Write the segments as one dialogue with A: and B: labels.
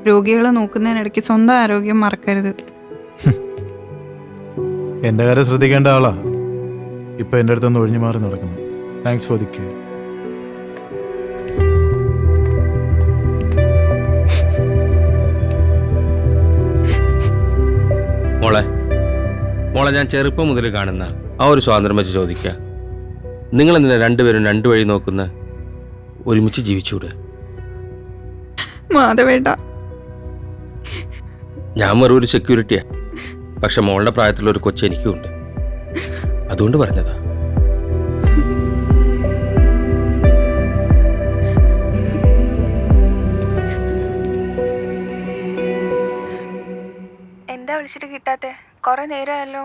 A: രോഗികളെ നോക്കുന്നതിനിടയ്ക്ക് സ്വന്തം ആരോഗ്യം മറക്കരുത്.
B: എൻ്റെ കാര്യം ശ്രദ്ധിക്കേണ്ട ആളാ ഇപ്പൊ എൻ്റെ അടുത്തൊന്ന് ഒഴിഞ്ഞു മാറി നടക്കുന്നു. Thanks for the care.
C: മോളെ ഞാൻ ചെറുപ്പം മുതൽ കാണുന്ന ആ ഒരു സ്വാതന്ത്ര്യം വെച്ച് ചോദിക്കുക, നിങ്ങളെന്തിനാ രണ്ടുപേരും രണ്ടു വഴി നോക്കുന്ന? ഒരുമിച്ച് ജീവിച്ചൂടെ?
A: മാധവേട്ട,
C: ഞാൻ വെറും ഒരു സെക്യൂരിറ്റിയാ. പക്ഷെ മോളുടെ പ്രായത്തിലുള്ള ഒരു കൊച്ചു എനിക്കും ഉണ്ട്. അതുകൊണ്ട് പറഞ്ഞതാ.
D: എന്താ വിളിച്ചിട്ട് കിട്ടാത്തെ? കുറെ നേരമായല്ലോ.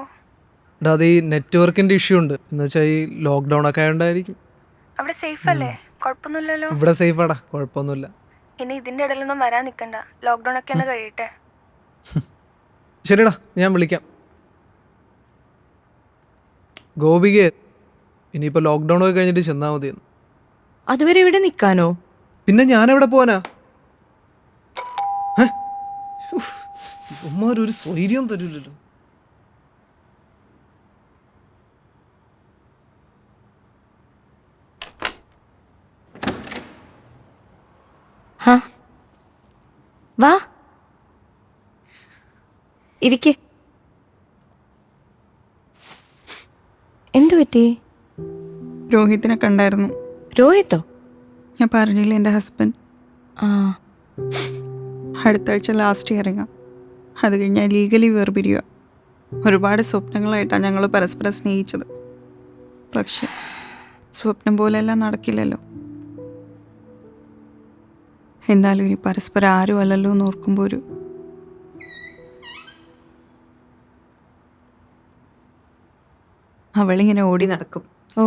E: അത് ഈ നെറ്റ്വർക്കിന്റെ ഇഷ്യൂ ഉണ്ട്. എന്ന് വെച്ചാൽ ഈ ലോക്ക്ഡൌൺ ഒക്കെ ആയതുകൊണ്ടായിരിക്കും.
D: അവിടെ സേഫ് അല്ലേ? കുഴപ്പമൊന്നുമില്ലല്ലോ?
E: ഇവിടെ സേഫാടാ, കുഴപ്പമൊന്നുമില്ല.
D: ഇനി ഇതിന്റെ ഇടയിലൊന്നും വരാൻ നിൽക്കണ്ട. ലോക്ക്ഡൌൺ ഒക്കെ ഒന്ന് കഴിയട്ടെ.
E: ശരിടാ, ഞാൻ വിളിക്കാം. ഗോപിക, ഇനിയിപ്പോ ലോക്ക്ഡൌൺ ഒക്കെ കഴിഞ്ഞിട്ട് ചെന്നാ മതിയെന്ന്.
F: അതുവരെ ഇവിടെ നിൽക്കാനോ?
E: പിന്നെ ഞാൻ എവിടെ പോവാനാ? ഉമ്മാരൊരു സ്വൈര്യം തരൂലല്ലോ.
F: വാ ഇരിക്ക്. എന്തു പറ്റി?
A: രോഹിത്തിനെ കണ്ടായിരുന്നു.
F: രോഹിത്തോ?
A: ഞാൻ പറഞ്ഞില്ലേ, എൻ്റെ ഹസ്ബൻഡ്.
F: ആ,
A: അടുത്ത ആഴ്ച ലാസ്റ്റ് ഇറങ്ങാം. അത് കഴിഞ്ഞാൽ ലീഗലി വേർപിരിയുക. ഒരുപാട് സ്വപ്നങ്ങളായിട്ടാണ് ഞങ്ങൾ പരസ്പരം സ്നേഹിച്ചത്. പക്ഷെ സ്വപ്നം പോലെല്ലാം നടക്കില്ലല്ലോ. എന്നാലും ഇനി പരസ്പരം ആരും അല്ലല്ലോ എന്ന് ഓർക്കുമ്പോൾ ഒരു അവളിങ്ങനെ ഓടി നടക്കും.
F: ഓ,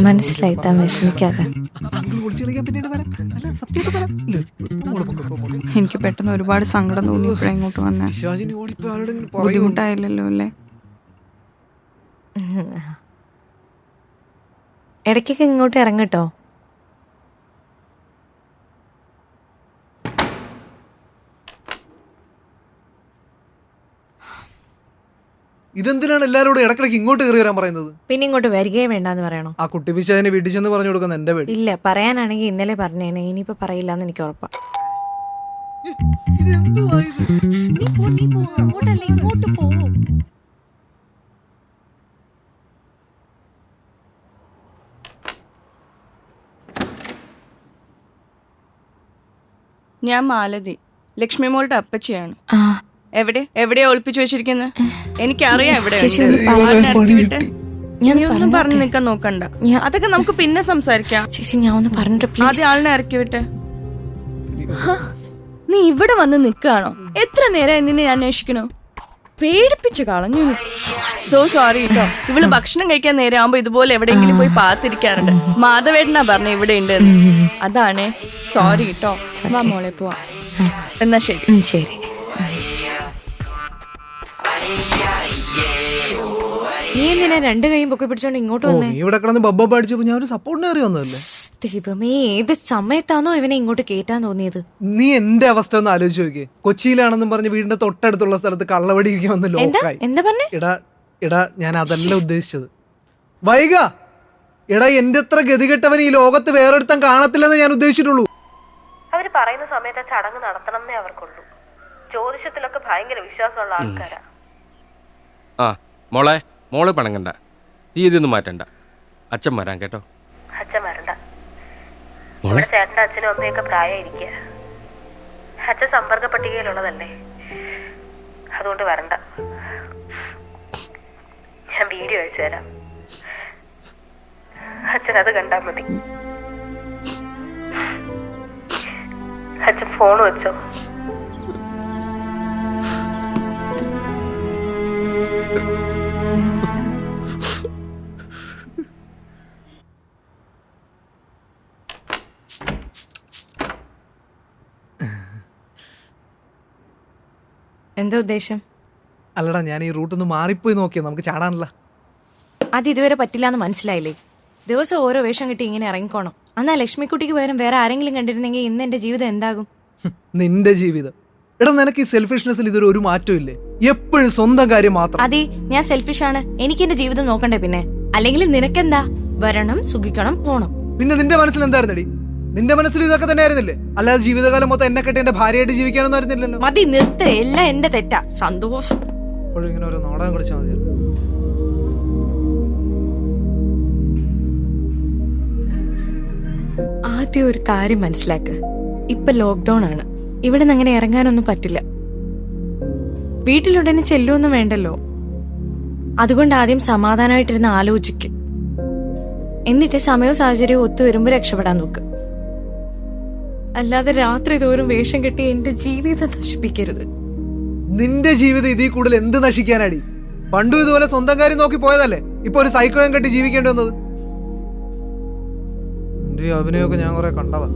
F: മനസ്സിലായി. താൻ വിഷമിക്കാതെ.
A: എനിക്ക് പെട്ടെന്ന് ഒരുപാട് സങ്കടം തോന്നി ഇപ്പോഴാ ഇങ്ങോട്ട് വന്നേ. ബുദ്ധിമുട്ടായില്ലല്ലോ അല്ലേ?
F: ഇടയ്ക്കൊക്കെ ഇങ്ങോട്ട് ഇറങ്ങട്ടോ.
E: ഇതെന്തിനാണ് എല്ലാവരോടും ഇടക്കിടക്ക് ഇങ്ങോട്ട് കയറി വരാൻ പറയുന്നത്?
F: പിന്നെ ഇങ്ങോട്ട് വരികയേ വേണ്ടെന്ന് പറയണോ?
E: ആ കുട്ടി പിശാചിനെ വീട്ടിൽ ചെന്ന് പറഞ്ഞു കൊടുക്കുന്ന എന്റെ പേടി.
F: ഇല്ല, പറയാനാണെങ്കിൽ ഇന്നലെ പറഞ്ഞേനെ. ഇനിയിപ്പോ പറയില്ല എന്ന് എനിക്ക് ഉറപ്പാ.
G: ഞാൻ മാലതി, ലക്ഷ്മി മോളുടെ അപ്പച്ചിയാണ്.
F: ആ,
G: എവിടെയാ ഒളിപ്പിച്ചു വെച്ചിരിക്കുന്നത്? എനിക്കറിയാം എവിടെ.
F: ഞാൻ
G: പറഞ്ഞു നിൽക്കാൻ നോക്കണ്ട. അതൊക്കെ നമുക്ക് പിന്നെ സംസാരിക്കാം.
F: ചേച്ചി, ഞാൻ ഒന്ന് പറഞ്ഞിട്ട്
G: ആദ്യം ആളിനെ ഇറക്കി വിട്ടെ. നീ ഇവിടെ വന്ന് നിൽക്കുകയാണോ? എത്ര നേരം നിന്നെ ഞാൻ അന്വേഷിക്കണോ? പേടിപ്പിച്ചു കളഞ്ഞു. സോ സോറി കേട്ടോ. ഇവള് ഭക്ഷണം കഴിക്കാൻ നേരം ആവുമ്പോ ഇതുപോലെ എവിടെയെങ്കിലും പോയി പാത്തിരിക്കാറുണ്ട്. മാധവേട്ടനാ പറഞ്ഞ ഇവിടെ ഉണ്ട്. അതാണ്. സോറി കേട്ടോ. വാ മോളെ പോവാ. എന്നാ ശരി.
F: ശരി. നീ എന്തിനാ രണ്ടു കൈയും പൊക്കി പിടിച്ചോണ്ട് ഇങ്ങോട്ട് വന്നേ?
E: നീ ഇവിടെ കിടന്ന് ബബ്ബ അടിച്ചപ്പോ ഞാൻ ഒരു സപ്പോർട്ടിന് കയറി വന്നതല്ലേ.
F: ദൈവമേ, ഏത് സമയത്താണോ ഇവനെ ഇങ്ങോട്ട് കേറ്റാൻ തോന്നിയത്?
E: നീ എന്റെ അവസ്ഥ ഒന്ന് ആലോചിച്ച് നോക്കിയേ. കൊച്ചിയിലാണെന്നും പറഞ്ഞ് വീടിന്റെ തൊട്ടടുത്തുള്ള സ്ഥലത്ത് കള്ളവടിക്ക് വന്ന് ലോക്കായി.
F: എന്താ പറഞ്ഞേ?
E: എടാ ഞാൻ അതല്ല ഉദ്ദേശിച്ചത്. വൈക എടാ, എന്റെ അത്ര ഗതികെട്ടവൻ ഈ ലോകത്ത് വേറൊരുത്തൻ കാണത്തില്ലെന്ന് ഞാൻ ഉദ്ദേശിച്ചിട്ടുള്ളൂ.
D: അവര് പറയുന്ന സമയത്ത് ചടങ്ങ് നടത്തണം എന്നേ അവർക്കുള്ളൂ. ജ്യോതിഷത്തിലൊക്കെ ഭയങ്കര വിശ്വാസമുള്ള ആൾക്കാരാ.
C: ആ മോളെ പണങ്ങണ്ട. തീയതി ഒന്നും മാറ്റണ്ട. അച്ഛൻ വരാൻ കേട്ടോ.
D: അച്ഛൻ വരണ്ട. ഇവിടെ ചേട്ടന്റെ അച്ഛനും അമ്മയൊക്കെ പ്രായമായിരിക്കുക. അച്ഛൻ സമ്പർക്ക പട്ടികയിലുള്ളതല്ലേ, അതുകൊണ്ട് വരണ്ട. ഞാൻ വീഡിയോ അയച്ചു തരാം. അച്ഛൻ അത് കണ്ടാ മതി. അച്ഛൻ ഫോൺ വെച്ചോ.
F: എന്താ ഉദ്ദേശം?
E: അല്ലടാ ഞാൻ ഈ റൂട്ടൊന്ന് മാറിപ്പോയി നോക്കിയാ നമുക്ക് ചാടാനല്ല.
F: അത് ഇതുവരെ പറ്റില്ല എന്ന് മനസ്സിലായില്ലേ? ദിവസം ഓരോ വേഷം കിട്ടി ഇങ്ങനെ ഇറങ്ങിക്കോണം. എന്നാ ലക്ഷ്മിക്കുട്ടിക്ക് പകരം വേറെ ആരെങ്കിലും കണ്ടിരുന്നെങ്കിൽ ഇന്ന് എന്റെ ജീവിതം എന്താകും?
E: നിന്റെ ജീവിതം. എടാ നിനക്ക് ഈ സെൽഫിഷ്നെസ്സിൽ ഇതൊരു ഒരു മാറ്റവും ഇല്ലേ? എപ്പോഴും സ്വന്തം കാര്യം മാത്രം.
F: അതെ, ഞാൻ സെൽഫിഷ് ആണ്. എനിക്ക് എന്റെ ജീവിതം നോക്കണ്ടേ പിന്നെ? അല്ലെങ്കിൽ നിനക്കെന്താ? വരണം, സുഖിക്കണം, പോണം.
E: പിന്നെ നിന്റെ മനസ്സിൽ എന്തായിരുന്നടി? നിന്റെ മനസ്സിൽ ഇതൊക്കെ തന്നെ ആയിരുന്നില്ലേ? അല്ലാതെ ജീവിതകാലം മൊത്തം എന്നെ കെട്ടി എന്റെ ഭാര്യയായിട്ട് ജീവിക്കാനൊന്നും ആയിരുന്നില്ലല്ലോ.
F: മതി, നിർത്ത്. എല്ലാം എന്റെ തെറ്റാ. സന്തോഷം.
E: ഇപ്പോഴും ഇങ്ങനെ ഓരോ നാടകം കളിച്ചാൽ മതിയല്ലോ.
F: ആദ്യം ഒരു കാര്യം മനസ്സിലാക്ക്. ഇപ്പൊ ലോക്ക്ഡൌൺ ആണ്. ഇവിടെ നിന്ന് അങ്ങനെ ഇറങ്ങാനൊന്നും പറ്റില്ല. വീട്ടിലുടനെ ചെല്ലുമൊന്നും വേണ്ടല്ലോ. അതുകൊണ്ട് ആദ്യം സമാധാനമായിട്ടിരുന്ന് ആലോചിക്ക്. എന്നിട്ട് സമയവും സാഹചര്യവും ഒത്തു വരുമ്പോ രക്ഷപ്പെടാൻ നോക്ക്. അല്ലാതെ രാത്രി തോറും വേഷം കെട്ടി എന്റെ ജീവിതം നശിപ്പിക്കരുത്.
E: നിന്റെ ജീവിതം ഇതിൽ കൂടുതൽ എന്ത് നശിക്കാനാടി? പണ്ടും ഇതുപോലെ സ്വന്തം കാര്യം നോക്കി പോയതല്ലേ ഇപ്പൊ ഒരു സൈക്കോയും കെട്ടി ജീവിക്കേണ്ടി വന്നത്. എന്റെ അഭിനയമൊക്കെ ഞാൻ കുറെ കണ്ടതാ.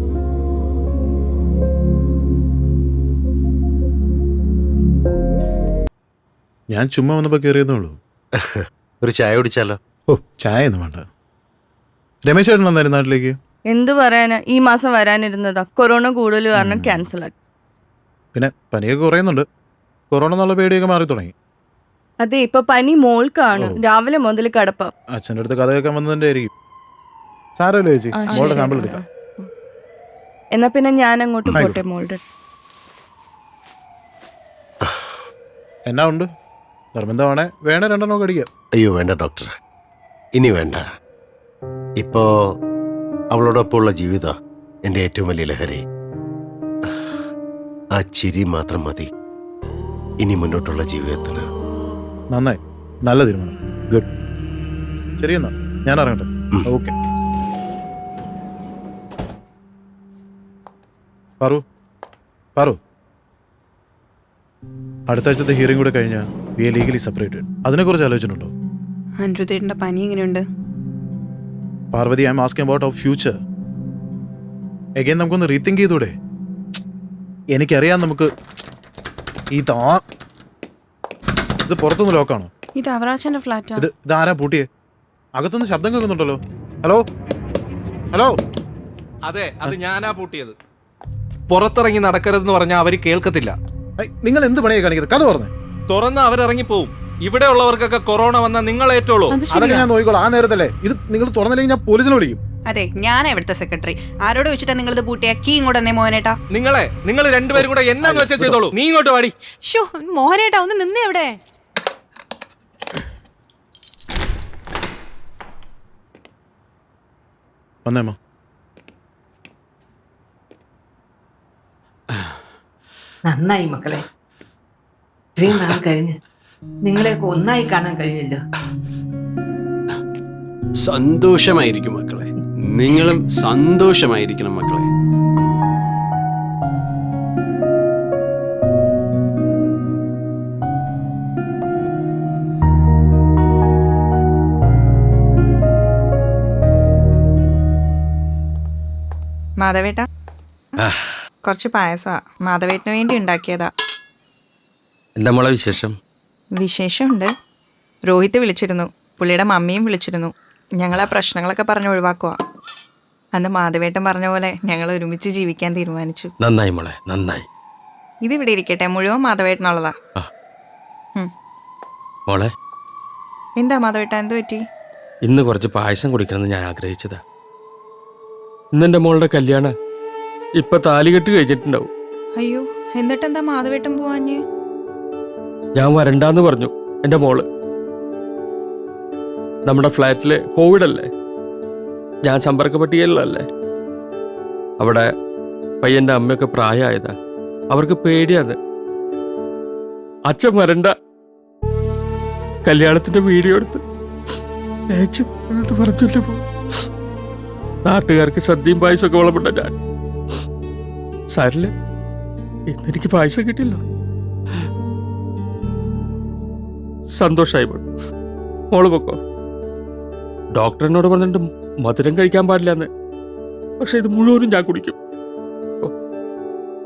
B: ഞാൻ ചുമ്മാ വന്നപ്പോൾ കയറിയെന്നുള്ളൂ.
H: ഒരു ചായ കുടിച്ചാലോ?
B: ഓ, ചായ ഒന്നും വേണ്ട. രമേശ് ചേട്ടൻ വന്നായിരുന്നു നാട്ടിലേക്ക്?
G: എന്ത് പറയാനാ, ഈ മാസം വരാനിരുന്നതാ. കൊറോണ കൂടുതൽ കാരണം ക്യാൻസൽ ആക്കി.
B: പിന്നെ പനിയൊക്കെ കുറയുന്നുണ്ട്. കൊറോണ എന്നുള്ള പേടിയൊക്കെ മാറി തുടങ്ങി.
G: അതെ, ഇപ്പൊ പനി മോൾക്കാണ്. രാവിലെ മുതൽ കടപ്പ.
B: അച്ഛൻ്റെ അടുത്ത് കഥ കേൾക്കാൻ വന്നതിൻ്റെ ആയിരിക്കും. സാരമല്ലോ ചേച്ചി, മോളുടെ സാമ്പിൾ എടുക്കാം.
G: എന്നാ പിന്നെ ഞാൻ അങ്ങോട്ട് പോട്ടെ മോളുടെ.
B: എന്നാ ഉണ്ട്? നിർബന്ധമാണേ വേണേ 2 എണ്ണം അടിക്കാം.
H: അയ്യോ വേണ്ട ഡോക്ടർ, ഇനി വേണ്ട. ഇപ്പോ അവളോടൊപ്പമുള്ള ജീവിതം എൻ്റെ ഏറ്റവും വലിയ ലഹരി. ആ ചിരി മാത്രം മതി ഇനി മുന്നോട്ടുള്ള ജീവിതത്തിന്.
B: നന്നായി, നല്ല തീരുമാനം. ഗുഡ്. ശരി എന്നാ ഞാൻ ഇറങ്ങട്ടെ. ഓക്കെ. പറു അടുത്ത ആഴ്ചത്തെ ഹിയറിംഗ് കൂടെ കഴിഞ്ഞാൽ വി ആർ ലീഗലി സെപ്പറേറ്റഡ്. അതിനെക്കുറിച്ച് ആലോചിച്ചിട്ടുണ്ടോ?
A: അനിരുദ്ധേട്ടൻ്റെ പനി എങ്ങനെയുണ്ട്?
B: Parvathi, I am asking about our future. Again നമുക്കൊന്ന് റീതിങ്ക് ചെയ്തൂടെ? എനിക്കറിയാം നമുക്ക് ഇത് പുറത്തുനിന്ന് ലോക്കാണോ?
A: ഇത് അവറാച്ചൻ്റെ ഫ്ലാറ്റാ.
B: ഇത് ആരാ പൂട്ടിയേ? അകത്തുനിന്ന് ശബ്ദം കേൾക്കുന്നുണ്ടല്ലോ. Hello hello.
I: അതെ, അത് ഞാനാ പൂട്ടിയത്. പുറത്തിറങ്ങി നടക്കരുതെന്ന് പറഞ്ഞാൽ അവര് കേൾക്കത്തില്ല.
B: നിങ്ങൾ എന്ത് പണിയാ കാണിക്കുന്നത്? കഥ പറഞ്ഞേ.
I: തുറന്ന് അവരിറങ്ങി പോവും. ഇവിടെ ഉള്ളവർക്കൊക്കെ കൊറോണ വന്നാൽ നിങ്ങൾ ഏറ്റോളൂ.
B: അതൊക്കെ ഞാൻ നോക്കിക്കോളാം. ആ നേരത്തല്ലേ ഇത് നിങ്ങൾ തുറന്നില്ലെങ്കിൽ ഞാൻ പോലീസിനെ വിളിക്കും.
A: അതെ, ഞാനാ ഇവിടുത്തെ സെക്രട്ടറി. ആരോട് വെച്ചിട്ടാ നിങ്ങളിത് പൂട്ടിയ? കീ ഇങ്ങോട്ട് തന്നെ മോഹനേട്ടാ.
I: നിങ്ങൾ രണ്ടുപേരും കൂടെ എന്നാന്ന് വെച്ചാൽ ചെയ്തോളൂ. നീ ഇങ്ങോട്ട് വാടി.
A: ഷോ മോഹനേട്ടാ, ഒന്ന് നിന്നേ അവിടെ.
B: വന്നേമ്മ.
J: നന്നായി മക്കളെ. ഇത്രയും നാൾ കഴിഞ്ഞ് നിങ്ങളെയൊക്കെ ഒന്നായി കാണാൻ കഴിഞ്ഞല്ലോ.
K: സന്തോഷമായിരിക്കും മക്കളെ. നിങ്ങളും സന്തോഷമായിരിക്കണം മക്കളെ.
A: മാധവേട്ടാ, കുറച്ച് പായസമാ. മാധവേട്ടന് വേണ്ടി ഉണ്ടാക്കിയതാ.
C: എന്താ മോളെ വിശേഷം?
A: വിശേഷമുണ്ട്. രോഹിത്ത് വിളിച്ചിരുന്നു, പുള്ളിയുടെ മമ്മിയും വിളിച്ചിരുന്നു. ഞങ്ങൾ ആ പ്രശ്നങ്ങളൊക്കെ പറഞ്ഞ് ഒഴിവാക്കുക. അന്ന് മാധവേട്ടൻ പറഞ്ഞ പോലെ ഞങ്ങൾ ഒരുമിച്ച് ജീവിക്കാൻ തീരുമാനിച്ചു.
C: നന്നായി മോളെ, നന്നായി.
A: ഇതിവിടെ ഇരിക്കട്ടെ, മുഴുവൻ മാധവേട്ടനുള്ളതാ.
C: മോളെ,
A: എന്താ മാധവേട്ട, എന്ത് പറ്റി?
C: ഇന്ന് കുറച്ച് പായസം കുടിക്കണമെന്ന് ഞാൻ ആഗ്രഹിച്ചതാ. ഇന്നെൻ്റെ മോളുടെ കല്യാണ. ഇപ്പൊ താലികെട്ട് കഴിഞ്ഞിട്ടുണ്ടാവും.
A: അയ്യോ, എന്നിട്ടെന്താ മാധവേട്ടൻ പോവാഞ്ഞ്?
C: ഞാൻ വരണ്ടാന്ന് പറഞ്ഞു. എൻ്റെ മോള് നമ്മുടെ ഫ്ലാറ്റില് കോവിഡ് അല്ലേ, ഞാൻ സമ്പർക്ക പട്ടികയിലല്ലേ. അവിടെ പയ്യൻ്റെ അമ്മയൊക്കെ പ്രായമായതാ. അവർക്ക് പേടിയാത്. അച്ഛൻ വരണ്ട, കല്യാണത്തിന്റെ വീഡിയോ എടുത്ത് പറഞ്ഞില്ല. നാട്ടുകാർക്ക് സദ്യയും പായസമൊക്കെ വളമുണ്ട. ഞാൻ സാരില്ല, ഇന്നെനിക്ക് പായസം കിട്ടിയല്ലോ. സന്തോഷമായി. മോള് പൊക്കോ. ഡോക്ടറിനോട് പറഞ്ഞിട്ട് മധുരം കഴിക്കാൻ പാടില്ലെന്ന്. പക്ഷെ ഇത് മുഴുവനും ഞാൻ കുടിക്കും.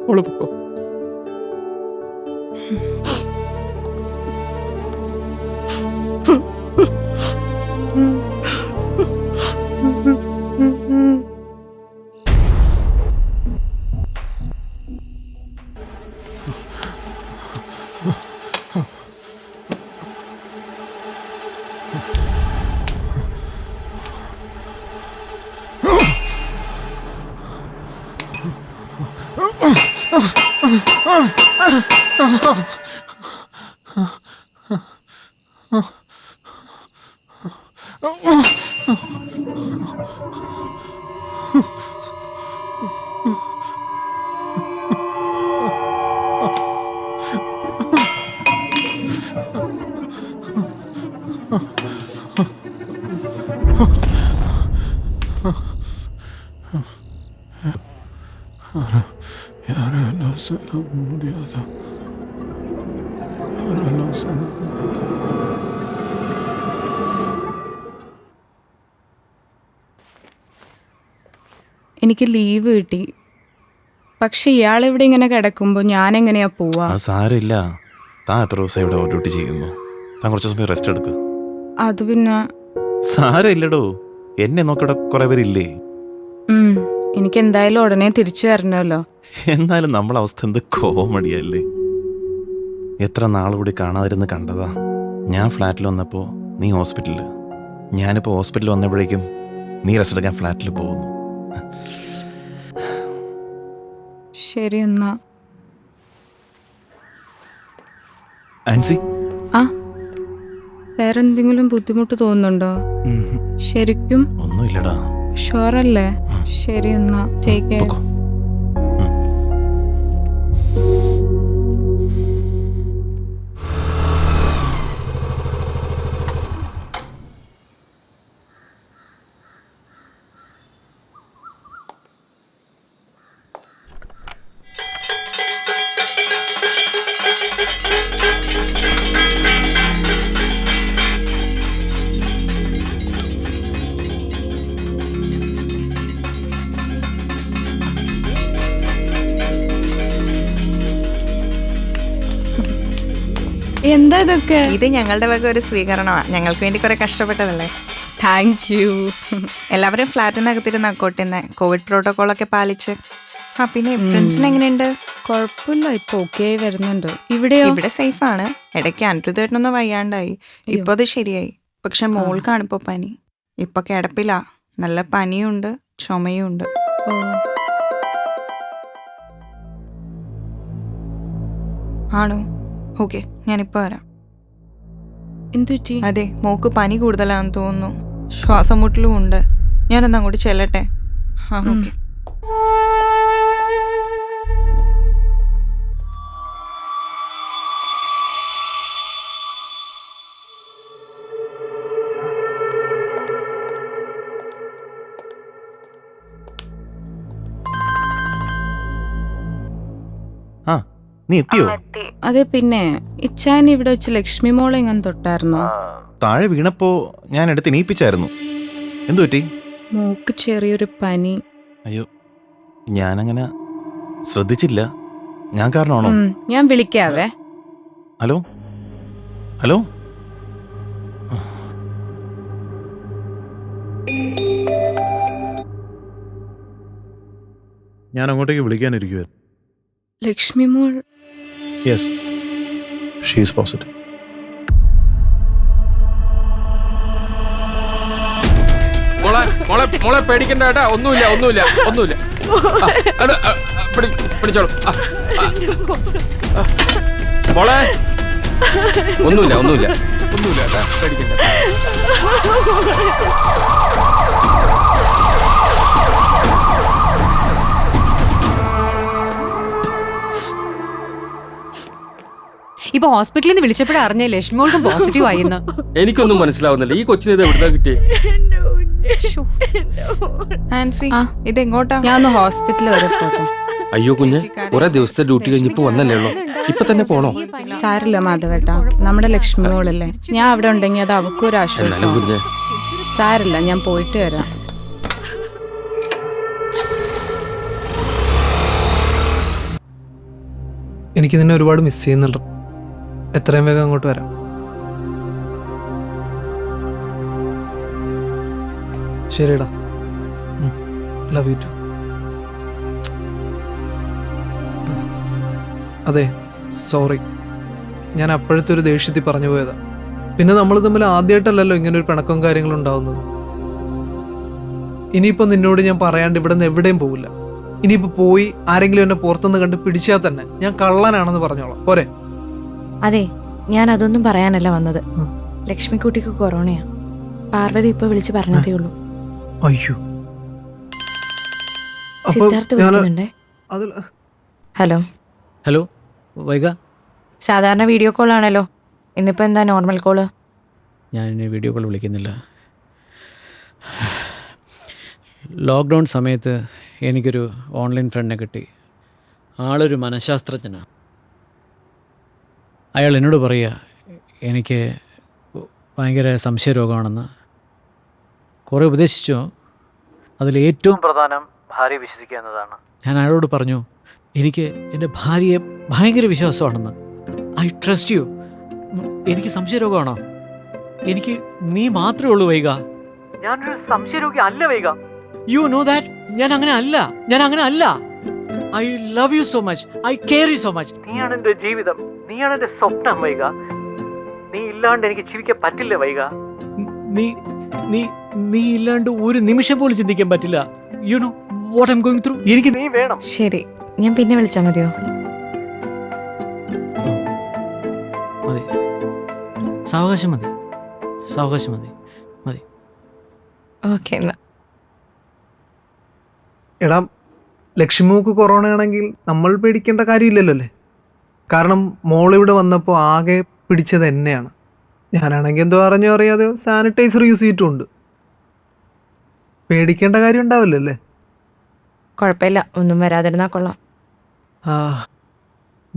C: മോള് പൊക്കോ.
A: എനിക്ക് ലീവ് കിട്ടി. പക്ഷെ ഇയാളിവിടെ ഇങ്ങനെ കിടക്കുമ്പോൾ ഞാൻ എങ്ങനെയാ പോവാ?
L: സാരമില്ല. താൻ എത്ര ദിവസം ഇവിടെ ഡ്യൂട്ടി ചെയ്യുന്നു? താൻ കുറച്ച് സമയം റെസ്റ്റ് എടുക്കുക.
A: അത് പിന്നെ
L: സാരമില്ലടോ, എന്നെ നോക്കിടെ കുറെ പേരില്ലേ.
A: എനിക്ക് എന്തായാലും ഉടനെ തിരിച്ചു വരണമല്ലോ.
L: എന്നാലും നമ്മളെ അവസ്ഥ എന്ത് കോമഡിയല്ലേ. എത്ര നാളുകൂടി കാണാതിരുന്ന് കണ്ടതാ. ഞാൻ ഫ്ലാറ്റിൽ വന്നപ്പോൾ നീ ഹോസ്പിറ്റലിൽ, ഞാനിപ്പോൾ ഹോസ്പിറ്റലിൽ വന്നപ്പോഴേക്കും നീ റെസ്റ്റ് എടുക്കാൻ ഫ്ലാറ്റിൽ പോകുന്നു.
A: ശരി എന്നാ.
L: ആൻസി,
A: വേറെന്തെങ്കിലും ബുദ്ധിമുട്ട് തോന്നുന്നുണ്ടോ? ശരിക്കും
L: ഒന്നുമില്ലടാ.
A: ഷുവറല്ലേ? ശരി എന്നാ, ടേക്ക് കെയർ. എന്താ ഇതൊക്കെ?
M: ഇത് ഞങ്ങളുടെ വക ഒരു സ്വീകരണമാണ്. ഞങ്ങൾക്ക് വേണ്ടി കുറെ കഷ്ടപ്പെട്ടതല്ലേ.
A: Thank you.
M: എല്ലാവരും ഫ്ലാറ്റിനകത്തിരുന്ന് അക്കോട്ടിന്ന് കോവിഡ് പ്രോട്ടോകോളൊക്കെ പാലിച്ച്. പിന്നെ പ്രിൻസിന് എങ്ങനെയുണ്ട്?
A: കുഴപ്പമില്ല, ഇപ്പൊ ഓക്കെ വരുന്നുണ്ട്. ഇവിടെയോ?
M: ഇവിടെ സേഫാണ്. ഇടയ്ക്ക് അനുരുദ്ധേട്ടനൊന്നും വയ്യാണ്ടായി. ഇപ്പൊ അത് ശരിയായി. പക്ഷെ മോൾക്കാണ് ഇപ്പൊ പനി. ഇപ്പൊ കിടപ്പില്ല. നല്ല പനിയുണ്ട്, ചുമയുണ്ട്. ആണോ? ഓക്കെ, ഞാനിപ്പോൾ വരാം.
A: എന്തുപറ്റി?
M: അതെ, മോക്ക് പനി കൂടുതലാണെന്ന് തോന്നുന്നു. ശ്വാസം മുട്ടലും ഉണ്ട്. ഞാനൊന്ന് അങ്ങോട്ട് ചെല്ലട്ടെ? ഓക്കെ.
L: നീ എത്തിയോ?
A: അതെ, പിന്നെ ഇച്ചാൻ ഇവിടെ വെച്ച് ലക്ഷ്മി മോളെ എങ്ങനെ തൊട്ടായിരുന്നോ?
L: താഴെ വീണപ്പോ ഞാൻ എടുത്ത് നീപ്പിച്ചായിരുന്നു. എന്തു പറ്റി?
A: മോക്ക് ചെറിയൊരു പനി.
L: അയ്യോ, ഞാനങ്ങനെ ശ്രദ്ധിച്ചില്ല. ഞാൻ കാരണമാണോ?
A: ഞാൻ വിളിക്കാവേ.
L: Hello hello.
B: ഞാൻ അങ്ങോട്ടേക്ക് വിളിക്കാനിരിക്കുവായിരുന്നു.
A: ലക്ഷ്മി മോൾ?
B: Yes, she is positive.
C: മോളെ പേടിക്കണ്ട കേട്ടാ. ഒന്നുമില്ല. പിടിച്ചോളൂ മോളെ. ഒന്നുമില്ല കേട്ടാ, പേടിക്കണ്ട.
N: ഇപ്പൊ ഹോസ്പിറ്റലിൽ നിന്ന് വിളിച്ചപ്പോഴാ അറിഞ്ഞേ ലക്ഷ്മിയോൾക്കും പോസിറ്റീവ് ആയിന്ന്.
C: എനിക്കൊന്നും മനസ്സിലാവുന്നില്ല. ഈ കൊച്ചിനെ ഇത് എവിടുന്നാ കിട്ടിയേ?
M: ആൻസി, ഇത് എങ്ങോട്ടാ?
A: ഞാൻ ഒന്ന് ഹോസ്പിറ്റലിൽ വരെ പോട്ടെ.
C: അയ്യോ കുഞ്ഞ്, കുറെ ദിവസത്തെ ഡ്യൂട്ടി കഴിഞ്ഞിപ്പോ വന്നല്ലേ ഉള്ളൂ. ഇപ്പൊ തന്നെ പോണോ?
A: സാരില്ല മാധവേട്ടാ, നമ്മുടെ ലക്ഷ്മി മോളല്ലേ. ഞാൻ അവിടെ ഉണ്ടെങ്കിൽ അത് അവക്കൊരു ആശ്വാസം. സാരില്ല, ഞാൻ പോയിട്ട് വരാം.
E: എനിക്ക് നിന്നെ ഒരുപാട് മിസ് ചെയ്യുന്നുണ്ട്. എത്രയും വേഗം അങ്ങോട്ട് വരാം. ശരിടാ. Love you too. അതെ, സോറി. ഞാൻ അപ്പോഴത്തെ ഒരു ദേഷ്യത്തിൽ പറഞ്ഞു പോയതാ. പിന്നെ നമ്മൾ തമ്മിൽ ആദ്യമായിട്ടല്ലല്ലോ ഇങ്ങനെ ഒരു പിണക്കവും കാര്യങ്ങളും ഉണ്ടാവുന്നത്. ഇനിയിപ്പോൾ നിന്നോട് ഞാൻ പറയാണ്ട് ഇവിടെ നിന്ന് എവിടെയും പോവില്ല. ഇനിയിപ്പോ പോയി ആരെങ്കിലും എന്നെ പുറത്തുനിന്ന് കണ്ട് പിടിച്ചാൽ തന്നെ ഞാൻ കള്ളനാണെന്ന് പറഞ്ഞോളാം പോരെ?
F: അതെ, ഞാൻ അതൊന്നും പറയാനല്ല വന്നത്. ലക്ഷ്മിക്കുട്ടിക്ക് കൊറോണയാ. പാർവതി ഇപ്പൊ വിളിച്ച് പറഞ്ഞതേ ഉള്ളൂ.
E: അയ്യോ,
F: സിദ്ധാർത്ഥ വിളിക്കുന്നുണ്ടേ. ഹലോ
O: ഹലോ വൈഗ,
F: സാധാരണ വീഡിയോ കോൾ ആണല്ലോ, ഇന്നിപ്പോ എന്താ നോർമൽ കോള്?
O: ഞാൻ ഇനി വീഡിയോ കോൾ വിളിക്കുന്നില്ല. ലോക്ക്ഡൗൺ സമയത്ത് എനിക്കൊരു ഓൺലൈൻ ഫ്രണ്ടിനെ കിട്ടി. ആളൊരു മനഃശാസ്ത്രജ്ഞനാണ്. അയാൾ എന്നോട് പറയുക എനിക്ക് ഭയങ്കര സംശയരോഗമാണെന്ന്. കുറേ ഉപദേശിച്ചു. അതിലേറ്റവും പ്രധാനം ഭാര്യയെ വിശ്വസിക്കുക എന്നതാണ്. ഞാൻ അയാളോട് പറഞ്ഞു എനിക്ക് എൻ്റെ ഭാര്യയെ ഭയങ്കര വിശ്വാസമാണെന്ന്. I trust you. എനിക്ക് സംശയരോഗമാണോ? എനിക്ക് നീ മാത്രമേ ഉള്ളൂ വൈക. ഞാനൊരു സംശയരോഗി അല്ല വൈക. You know that. ഞാൻ അങ്ങനെ അല്ല. I love you so much. I care you so much. നീയാണ് എൻ്റെ ജീവിതം, നീയാണ് എൻ്റെ സ്വപ്നം വൈക. നീ ഇല്ലാണ്ട് എനിക്ക് ജീവിക്കാൻ പറ്റില്ല വൈക. നീ നീ നീ ഇല്ലാണ്ട് ഒരു നിമിഷം പോലും ചിന്തിക്കാൻ പറ്റില്ല. You know what I am going through. എനിക്ക് നീ വേണം.
F: ശരി, ഞാൻ പിന്നെ വിളിച്ചാൽ മതിയോ?
O: മതി, സാവകാശം മതി.
F: ഓക്കെ എന്നാ.
E: എടാ, ലക്ഷ്മിക്ക് കൊറോണ ആണെങ്കിൽ നമ്മൾ പേടിക്കേണ്ട കാര്യമില്ലല്ലോ അല്ലേ? കാരണം മോളിവിടെ വന്നപ്പോൾ ആകെ പിടിച്ചത് എന്നെയാണ്. ഞാനാണെങ്കിൽ എന്തോ അറിയാതെ സാനിറ്റൈസർ യൂസ് ചെയ്തിട്ടുണ്ട്. പേടിക്കേണ്ട കാര്യം ഉണ്ടാവില്ലല്ലേ?
F: കുഴപ്പമില്ല, ഒന്നും വരാതിരുന്നാ കൊള്ളാം.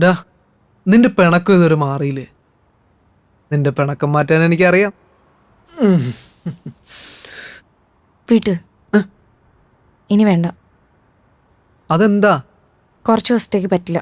E: ഡാ, നിന്റെ പിണക്കം ഇതുവരെ മാറിയില്ലേ? നിന്റെ പിണക്കം മാറ്റാൻ എനിക്കറിയാം.
F: വീട്ട് ഇനി വേണ്ട.
E: അതെന്താ?
F: കുറച്ച് ദിവസത്തേക്ക് പറ്റില്ല.